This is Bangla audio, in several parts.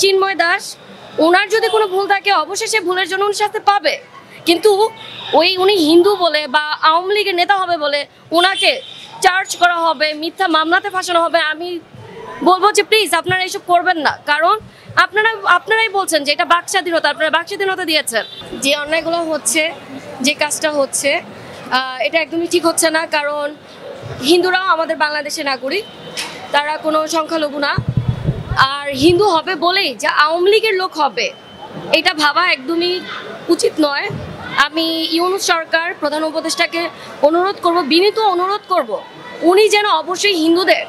চিন্ময় দাস ওনার যদি কোনো ভুল থাকে অবশ্যই সে ভুলের জন্য উনি শাস্তি পাবে, কিন্তু উনি হিন্দু বলে বা আওয়ামী লীগের নেতা হবে বলে ওনাকে চার্জ করা হবে, মিথ্যা মামলাতে ফাঁসানো হবে। আমি বলবো যে প্লিজ আপনারা এইসব করবেন না, কারণ আপনারাই বলছেন যে এটা বাক স্বাধীনতা, আপনারা বাক স্বাধীনতা দিয়েছেন। যে অন্যায়গুলো হচ্ছে, যে কাজটা হচ্ছে, এটা একদমই ঠিক হচ্ছে না। কারণ হিন্দুরাও আমাদের বাংলাদেশের নাগরিক, তারা কোনো সংখ্যালঘু না। আর হিন্দু হবে বলেই যে আওয়ামী লীগের লোক হবে, এটা ভাবা একদমই উচিত নয়। আমি ইউনূস সরকার প্রধান উপদেষ্টাকে অনুরোধ করব, বিনীত অনুরোধ করব, উনি যেন অবশ্যই হিন্দুদের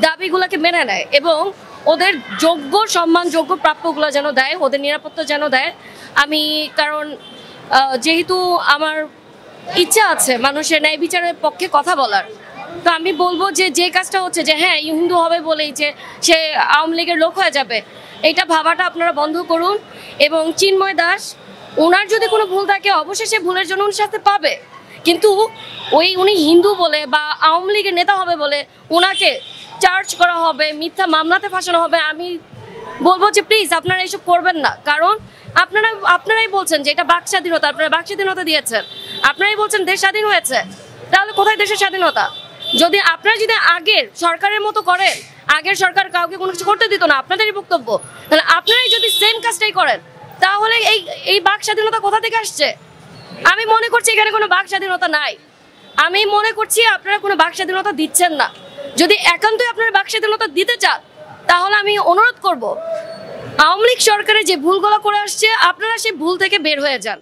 দাবিগুলোকে মেনে নেয় এবং ওদের যোগ্য সম্মানযোগ্য প্রাপ্যগুলো যেন দেয়, ওদের নিরাপত্তা যেন দেয়। কারণ যেহেতু আমার ইচ্ছা আছে মানুষের ন্যায় বিচারের পক্ষে কথা বলার, তো আমি বলবো যে কাজটা হচ্ছে যে হ্যাঁ হিন্দু হবে বলেই যে সে আওয়ামী লীগের লোক হয়ে যাবে, এটা ভাবাটা আপনারা বন্ধ করুন। এবং চিন্ময় দাস ওনার যদি কোনো ভুল থাকে অবশ্যই সে ভুলের জন্য উনি শাস্তি পাবে, কিন্তু উনি হিন্দু বলে বা আওয়ামী লীগের নেতা হবে বলে ওনাকে চার্জ করা হবে, মিথ্যা মামলাতে ফাঁসানো হবে। আমি বলবো যে প্লিজ আপনারা এইসব করবেন না, কারণ আপনারাই বলছেন যে এটা বাক স্বাধীনতা, আপনারা বাক স্বাধীনতা দিয়েছেন, আপনারাই বলছেন দেশ স্বাধীন হয়েছে। তাহলে কোথায় দেশের স্বাধীনতা? আপনারা যদি আগের সরকারের মতো করেন, আগের সরকার কাউকে কোনো কিছু করতে দিত না, আপনাদেরই বক্তব্য, তাহলে আপনারাই যদি সেম কাজটাই করেন তাহলে এই বাক স্বাধীনতা কোথা থেকে আসছে? আমি মনে করছি এখানে কোনো বাক স্বাধীনতা নাই। আমি মনে করছি আপনারা কোনো বাক স্বাধীনতা দিচ্ছেন না। যদি একান্তই আপনারা বাক স্বাধীনতা দিতে চান তাহলে আমি অনুরোধ করব আওয়ামী লীগ সরকারের যে ভুলগুলো করে আসছে আপনারা সেই ভুল থেকে বের হয়ে যান।